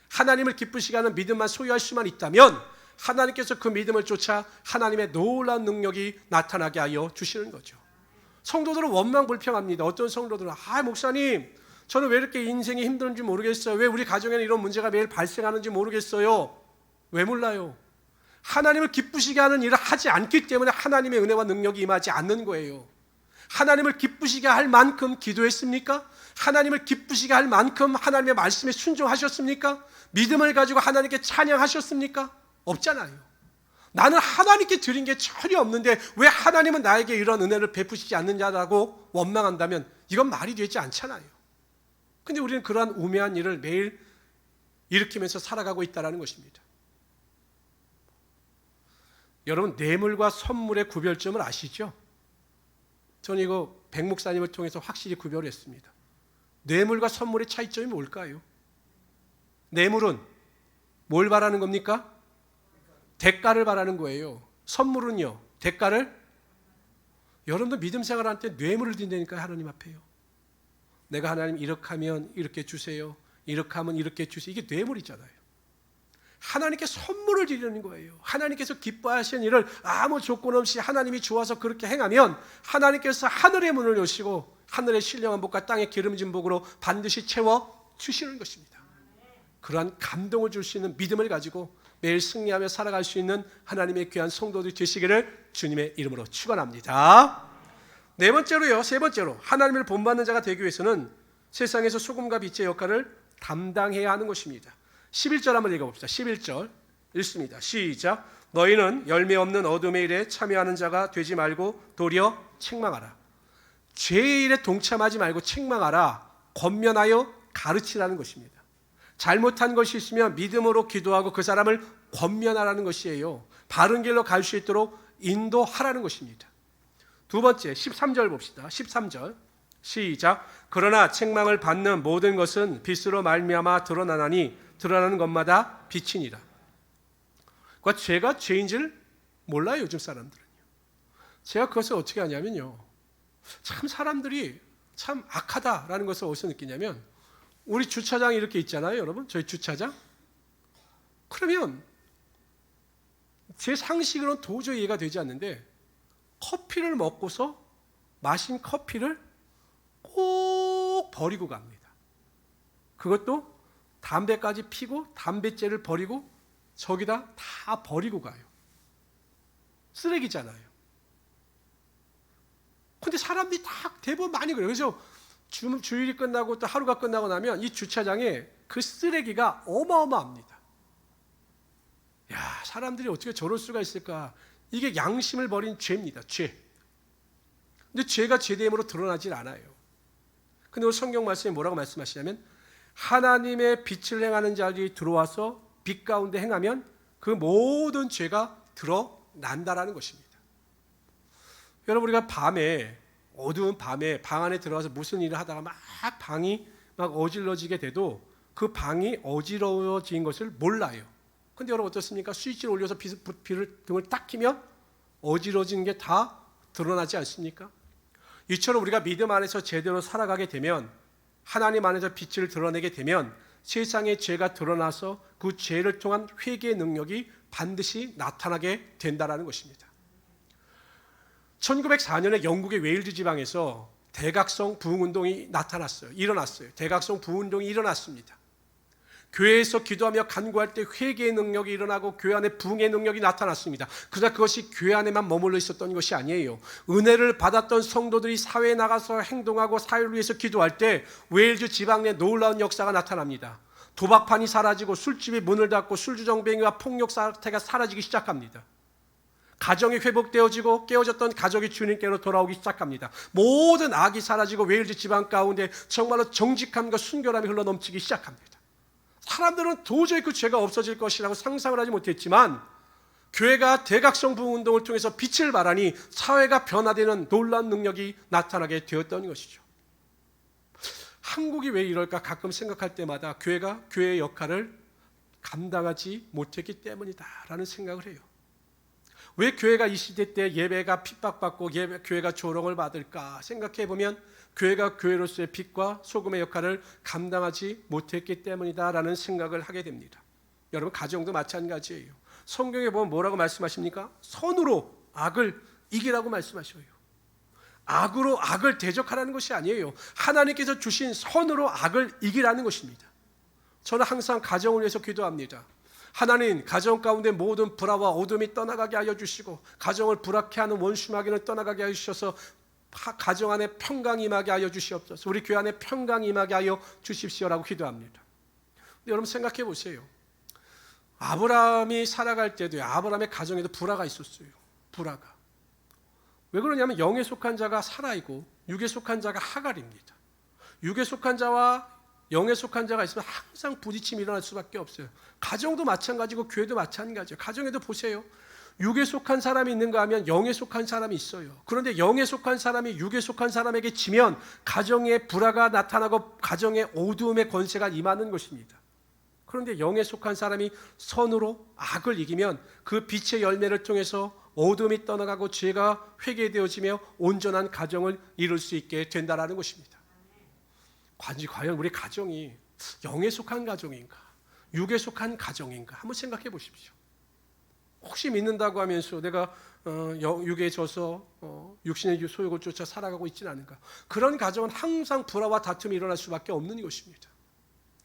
Speaker 1: 하나님을 기쁘시게 하는 믿음만 소유할 수만 있다면 하나님께서 그 믿음을 쫓아 하나님의 놀라운 능력이 나타나게 하여 주시는 거죠. 성도들은 원망불평합니다. 어떤 성도들은 목사님 저는 왜 이렇게 인생이 힘든지 모르겠어요. 왜 우리 가정에는 이런 문제가 매일 발생하는지 모르겠어요. 왜 몰라요? 하나님을 기쁘시게 하는 일을 하지 않기 때문에 하나님의 은혜와 능력이 임하지 않는 거예요. 하나님을 기쁘시게 할 만큼 기도했습니까? 하나님을 기쁘시게 할 만큼 하나님의 말씀에 순종하셨습니까? 믿음을 가지고 하나님께 찬양하셨습니까? 없잖아요. 나는 하나님께 드린 게 전혀 없는데 왜 하나님은 나에게 이런 은혜를 베푸시지 않느냐라고 원망한다면 이건 말이 되지 않잖아요. 근데 우리는 그러한 우매한 일을 매일 일으키면서 살아가고 있다는 것입니다. 여러분 뇌물과 선물의 구별점을 아시죠? 저는 이거 백 목사님을 통해서 확실히 구별했습니다. 뇌물과 선물의 차이점이 뭘까요? 뇌물은 뭘 바라는 겁니까? 대가를 바라는 거예요. 선물은요, 대가를? 여러분도 믿음 생활할 때 뇌물을 드린다니까요, 하나님 앞에요. 내가 하나님 이렇게 하면 이렇게 주세요, 이렇게 하면 이렇게 주세요. 이게 뇌물이잖아요. 하나님께 선물을 드리는 거예요. 하나님께서 기뻐하시는 일을 아무 조건 없이 하나님이 좋아서 그렇게 행하면 하나님께서 하늘의 문을 여시고 하늘의 신령한 복과 땅의 기름진 복으로 반드시 채워 주시는 것입니다. 그러한 감동을 줄 수 있는 믿음을 가지고 매일 승리하며 살아갈 수 있는 하나님의 귀한 성도들이 되시기를 주님의 이름으로 축원합니다. 세 번째로 하나님을 본받는 자가 되기 위해서는 세상에서 소금과 빛의 역할을 담당해야 하는 것입니다. 11절 한번 읽어봅시다. 11절 읽습니다. 시작. 너희는 열매 없는 어둠의 일에 참여하는 자가 되지 말고 도리어 책망하라. 죄의 일에 동참하지 말고 책망하라, 권면하여 가르치라는 것입니다. 잘못한 것이 있으면 믿음으로 기도하고 그 사람을 권면하라는 것이에요. 바른 길로 갈 수 있도록 인도하라는 것입니다. 두 번째 13절 봅시다. 13절 시작. 그러나 책망을 받는 모든 것은 빛으로 말미암아 드러나나니 드러나는 것마다 빛이니라. 그러니까 죄가 죄인지를 몰라요, 요즘 사람들은요. 제가 그것을 어떻게 하냐면요, 참 사람들이 참 악하다라는 것을 어디서 느끼냐면, 우리 주차장이 이렇게 있잖아요, 여러분. 저희 주차장. 그러면 제 상식으로는 도저히 이해가 되지 않는데, 커피를 먹고서 마신 커피를 꼭 버리고 갑니다. 그것도 담배까지 피고 담배째를 버리고 저기다 다 버리고 가요. 쓰레기잖아요. 근데 사람들이 다 대부분 많이 그래요. 그래서 주일이 끝나고 또 하루가 끝나고 나면 이 주차장에 그 쓰레기가 어마어마합니다. 야, 사람들이 어떻게 저럴 수가 있을까? 이게 양심을 버린 죄입니다. 죄. 근데 죄가 죄됨으로 드러나질 않아요. 근데 오늘 성경 말씀에 뭐라고 말씀하시냐면, 하나님의 빛을 행하는 자들이 들어와서 빛 가운데 행하면 그 모든 죄가 드러난다라는 것입니다. 여러분, 우리가 밤에, 어두운 밤에 방 안에 들어가서 무슨 일을 하다가 막 방이 막 어질러지게 돼도 그 방이 어지러워진 것을 몰라요. 근데 여러분 어떻습니까? 스위치를 올려서 등을 딱 켜면 어지러진 게 다 드러나지 않습니까? 이처럼 우리가 믿음 안에서 제대로 살아가게 되면, 하나님 안에서 빛을 드러내게 되면 세상의 죄가 드러나서 그 죄를 통한 회개의 능력이 반드시 나타나게 된다는 것입니다. 1904년에 영국의 웨일즈 지방에서 대각성 부흥운동이 일어났어요. 대각성 부흥운동이 일어났습니다. 교회에서 기도하며 간구할 때 회개의 능력이 일어나고 교회 안에 부흥의 능력이 나타났습니다. 그러나 그것이 교회 안에만 머물러 있었던 것이 아니에요. 은혜를 받았던 성도들이 사회에 나가서 행동하고 사회를 위해서 기도할 때 웨일즈 지방 내 놀라운 역사가 나타납니다. 도박판이 사라지고 술집이 문을 닫고 술주정뱅이와 폭력 사태가 사라지기 시작합니다. 가정이 회복되어지고 깨어졌던 가족이 주님께로 돌아오기 시작합니다. 모든 악이 사라지고 웨일즈 지방 가운데 정말로 정직함과 순결함이 흘러넘치기 시작합니다. 사람들은 도저히 그 죄가 없어질 것이라고 상상을 하지 못했지만, 교회가 대각성 부흥운동을 통해서 빛을 발하니 사회가 변화되는 놀라운 능력이 나타나게 되었던 것이죠. 한국이 왜 이럴까 가끔 생각할 때마다 교회가 교회의 역할을 감당하지 못했기 때문이다라는 생각을 해요. 왜 교회가 이 시대 때 예배가 핍박받고 교회가 조롱을 받을까 생각해 보면, 교회가 교회로서의 빛과 소금의 역할을 감당하지 못했기 때문이다라는 생각을 하게 됩니다. 여러분, 가정도 마찬가지예요. 성경에 보면 뭐라고 말씀하십니까? 선으로 악을 이기라고 말씀하셔요. 악으로 악을 대적하라는 것이 아니에요. 하나님께서 주신 선으로 악을 이기라는 것입니다. 저는 항상 가정을 위해서 기도합니다. 하나님, 가정 가운데 모든 불화와 어둠이 떠나가게 하여 주시고, 가정을 불화케 하는 원수마귀를 떠나가게 하여 주셔서 가정 안에 평강이 임하게 하여 주시옵소서. 우리 교회 안에 평강이 임하게 하여 주십시오라고 기도합니다. 근데 여러분 생각해 보세요. 아브라함이 살아갈 때도 아브라함의 가정에도 불화가 있었어요. 불화가. 왜 그러냐면 영에 속한 자가 사라이고 육에 속한 자가 하갈입니다. 육에 속한 자와 영에 속한 자가 있으면 항상 부딪힘이 일어날 수밖에 없어요. 가정도 마찬가지고 교회도 마찬가지예요. 가정에도 보세요. 육에 속한 사람이 있는가 하면 영에 속한 사람이 있어요. 그런데 영에 속한 사람이 육에 속한 사람에게 지면 가정에 불화가 나타나고 가정에 어두움의 권세가 임하는 것입니다. 그런데 영에 속한 사람이 선으로 악을 이기면 그 빛의 열매를 통해서 어둠이 떠나가고 죄가 회개되어지며 온전한 가정을 이룰 수 있게 된다는 것입니다. 과연 우리 가정이 영에 속한 가정인가, 육에 속한 가정인가 한번 생각해 보십시오. 혹시 믿는다고 하면서 내가 육에 져서 육신의 소욕을 쫓아 살아가고 있지는 않은가? 그런 가정은 항상 불화와 다툼이 일어날 수밖에 없는 것입니다.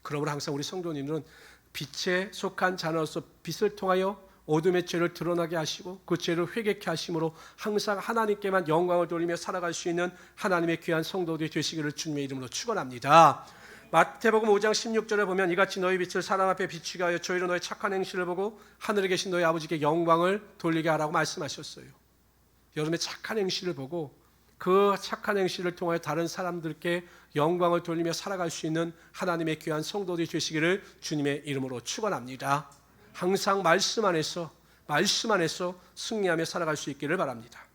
Speaker 1: 그러므로 항상 우리 성도님들은 빛에 속한 자녀로서 빛을 통하여 어둠의 죄를 드러나게 하시고 그 죄를 회개케 하심으로 항상 하나님께만 영광을 돌리며 살아갈 수 있는 하나님의 귀한 성도들이 되시기를 주님의 이름으로 축원합니다. 마태복음 5장 16절에 보면 이같이 너희 빛을 사람 앞에 비추게 하여 저희로 너희 착한 행실을 보고 하늘에 계신 너희 아버지께 영광을 돌리게 하라고 말씀하셨어요. 여러분의 착한 행실을 보고 그 착한 행실을 통하여 다른 사람들께 영광을 돌리며 살아갈 수 있는 하나님의 귀한 성도들이 되시기를 주님의 이름으로 축원합니다. 항상 말씀 안에서 승리하며 살아갈 수 있기를 바랍니다.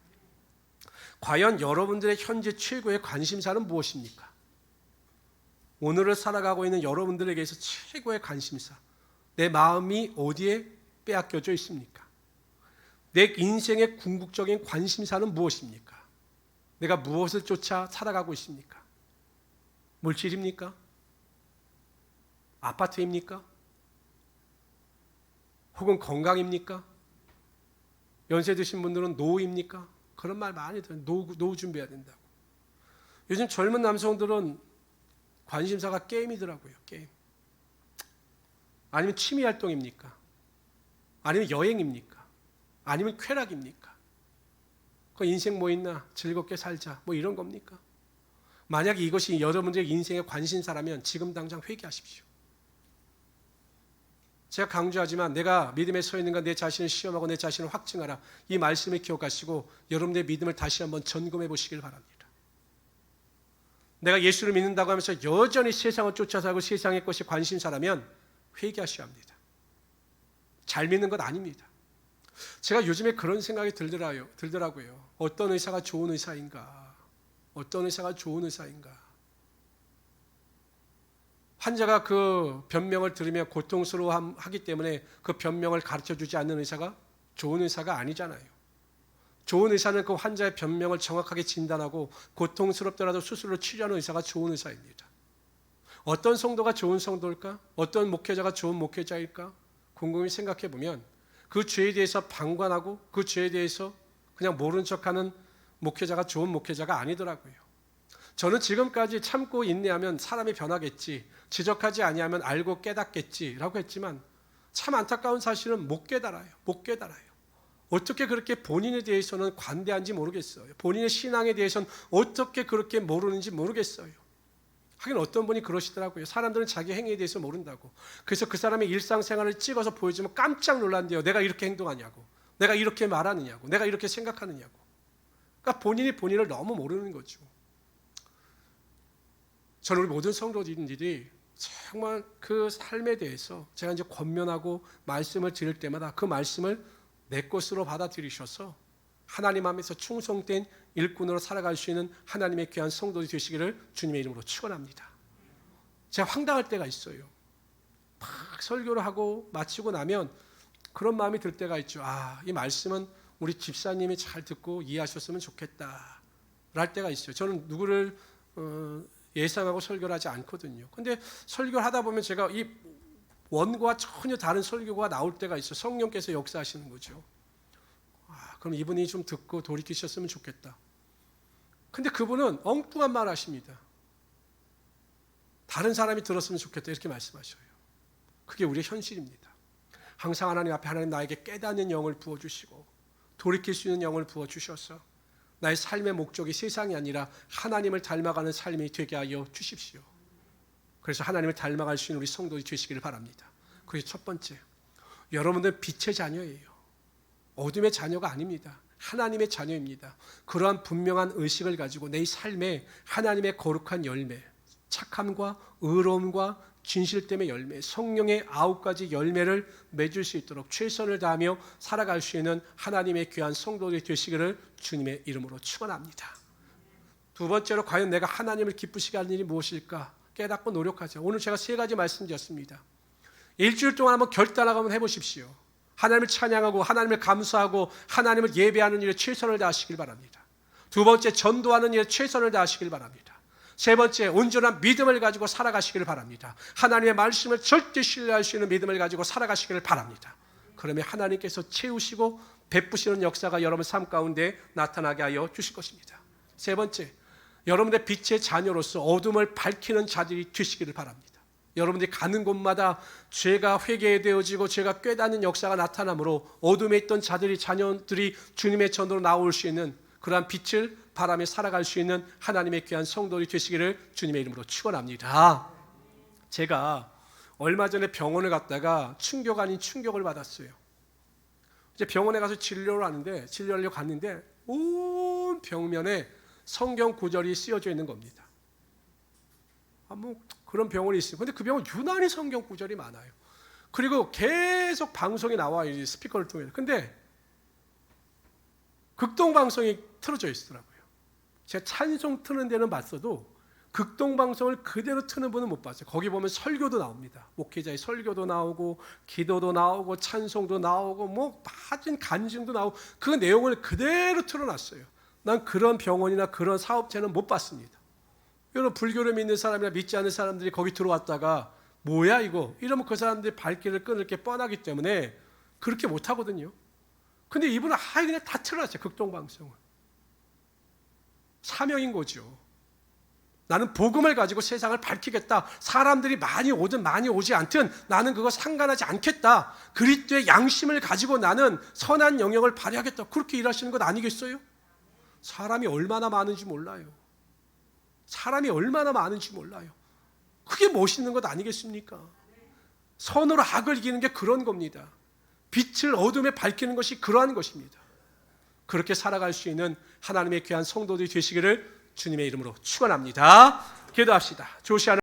Speaker 1: 과연 여러분들의 현재 최고의 관심사는 무엇입니까? 오늘을 살아가고 있는 여러분들에게서 최고의 관심사, 내 마음이 어디에 빼앗겨져 있습니까? 내 인생의 궁극적인 관심사는 무엇입니까? 내가 무엇을 쫓아 살아가고 있습니까? 물질입니까? 아파트입니까? 혹은 건강입니까? 연세 드신 분들은 노후입니까? 그런 말 많이 들어요. 노후 준비해야 된다고. 요즘 젊은 남성들은 관심사가 게임이더라고요. 게임. 아니면 취미 활동입니까? 아니면 여행입니까? 아니면 쾌락입니까? 그 인생 뭐 있나? 즐겁게 살자. 뭐 이런 겁니까? 만약에 이것이 여러분들의 인생의 관심사라면 지금 당장 회개하십시오. 제가 강조하지만 내가 믿음에 서 있는가 내 자신을 시험하고 내 자신을 확증하라. 이 말씀을 기억하시고 여러분들의 믿음을 다시 한번 점검해 보시길 바랍니다. 내가 예수를 믿는다고 하면서 여전히 세상을 쫓아 살고 세상의 것이 관심사라면 회개하셔야 합니다. 잘 믿는 것 아닙니다. 제가 요즘에 그런 생각이 들더라고요. 어떤 의사가 좋은 의사인가? 어떤 의사가 좋은 의사인가? 환자가 그 변명을 들으며 고통스러워하기 때문에 그 변명을 가르쳐주지 않는 의사가 좋은 의사가 아니잖아요. 좋은 의사는 그 환자의 변명을 정확하게 진단하고 고통스럽더라도 수술로 치료하는 의사가 좋은 의사입니다. 어떤 성도가 좋은 성도일까? 어떤 목회자가 좋은 목회자일까? 곰곰이 생각해 보면 그 죄에 대해서 방관하고 그 죄에 대해서 그냥 모른 척하는 목회자가 좋은 목회자가 아니더라고요. 저는 지금까지 참고 인내하면 사람이 변하겠지, 지적하지 아니하면 알고 깨닫겠지라고 했지만 참 안타까운 사실은 못 깨달아요. 어떻게 그렇게 본인에 대해서는 관대한지 모르겠어요. 본인의 신앙에 대해서는 어떻게 그렇게 모르는지 모르겠어요. 하긴 어떤 분이 그러시더라고요. 사람들은 자기 행위에 대해서 모른다고. 그래서 그 사람의 일상생활을 찍어서 보여주면 깜짝 놀란대요. 내가 이렇게 행동하냐고, 내가 이렇게 말하느냐고, 내가 이렇게 생각하느냐고. 그러니까 본인이 본인을 너무 모르는 거죠. 저는 우리 모든 성도들이 정말 그 삶에 대해서 제가 이제 권면하고 말씀을 드릴 때마다 그 말씀을 내 것으로 받아들이셔서 하나님 앞에서 충성된 일꾼으로 살아갈 수 있는 하나님의 귀한 성도들이 되시기를 주님의 이름으로 축원합니다. 제가 황당할 때가 있어요. 막 설교를 하고 마치고 나면 그런 마음이 들 때가 있죠. 이 말씀은 우리 집사님이 잘 듣고 이해하셨으면 좋겠다 랄 때가 있어요. 저는 누구를 예상하고 설교를 하지 않거든요. 근데 설교를 하다 보면 제가 이 원고와 전혀 다른 설교가 나올 때가 있어요. 성령께서 역사하시는 거죠. 그럼 이분이 좀 듣고 돌이키셨으면 좋겠다. 근데 그분은 엉뚱한 말 하십니다. 다른 사람이 들었으면 좋겠다 이렇게 말씀하셔요. 그게 우리의 현실입니다. 항상 하나님 앞에 하나님 나에게 깨닫는 영을 부어주시고 돌이킬 수 있는 영을 부어주셔서 나의 삶의 목적이 세상이 아니라 하나님을 닮아가는 삶이 되게 하여 주십시오. 그래서 하나님을 닮아갈 수 있는 우리 성도들이 되시기를 바랍니다. 그래서 첫 번째, 여러분들 빛의 자녀예요. 어둠의 자녀가 아닙니다. 하나님의 자녀입니다. 그러한 분명한 의식을 가지고 내 삶에 하나님의 거룩한 열매, 착함과 의로움과 진실됨의 열매, 성령의 9가지 열매를 맺을 수 있도록 최선을 다하며 살아갈 수 있는 하나님의 귀한 성도들이 되시기를 주님의 이름으로 축원합니다. 두 번째로 과연 내가 하나님을 기쁘시게 하는 일이 무엇일까? 깨닫고 노력하자. 오늘 제가 3가지 말씀드렸습니다. 일주일 동안 한번 결단하고 한번 해보십시오. 하나님을 찬양하고 하나님을 감사하고 하나님을 예배하는 일에 최선을 다하시길 바랍니다. 두 번째, 전도하는 일에 최선을 다하시길 바랍니다. 세 번째, 온전한 믿음을 가지고 살아가시기를 바랍니다. 하나님의 말씀을 절대 신뢰할 수 있는 믿음을 가지고 살아가시기를 바랍니다. 그러면 하나님께서 채우시고 베푸시는 역사가 여러분 삶 가운데 나타나게 하여 주실 것입니다. 세 번째, 여러분의 빛의 자녀로서 어둠을 밝히는 자들이 되시기를 바랍니다. 여러분들이 가는 곳마다 죄가 회개되어지고 죄가 깨닫는 역사가 나타나므로 어둠에 있던 자녀들이 주님의 전도로 나올 수 있는 그러한 빛을 바라며 살아갈 수 있는 하나님의 귀한 성도들이 되시기를 주님의 이름으로 축원합니다. 제가 얼마 전에 병원을 갔다가 충격 아닌 충격을 받았어요. 이제 병원에 가서 진료를 하려고 갔는데 온 벽면에 성경 구절이 쓰여져 있는 겁니다. 뭐 그런 병원이 있어요. 근데 그 병원 유난히 성경 구절이 많아요. 그리고 계속 방송이 나와요. 스피커를 통해서. 근데 극동방송이 틀어져 있더라고요. 제가 찬송 트는 데는 봤어도 극동방송을 그대로 트는 분은 못 봤어요. 거기 보면 설교도 나옵니다. 목회자의 설교도 나오고 기도도 나오고 찬송도 나오고 뭐 빠진 간증도 나오고 그 내용을 그대로 틀어놨어요. 난 그런 병원이나 그런 사업체는 못 봤습니다. 여러분 불교를 믿는 사람이나 믿지 않는 사람들이 거기 들어왔다가 뭐야 이거 이러면 그 사람들이 발길을 끊을 게 뻔하기 때문에 그렇게 못하거든요. 근데 이분은 그냥 다 틀어놨어요. 극동방송을. 사명인 거죠. 나는 복음을 가지고 세상을 밝히겠다. 사람들이 많이 오든 많이 오지 않든 나는 그거 상관하지 않겠다. 그리스도의 양심을 가지고 나는 선한 영역을 발휘하겠다. 그렇게 일하시는 것 아니겠어요? 사람이 얼마나 많은지 몰라요. 사람이 얼마나 많은지 몰라요. 그게 멋있는 것 아니겠습니까? 선으로 악을 이기는 게 그런 겁니다. 빛을 어둠에 밝히는 것이 그러한 것입니다. 그렇게 살아갈 수 있는 하나님의 귀한 성도들이 되시기를 주님의 이름으로 축원합니다. 기도합시다. 조시아는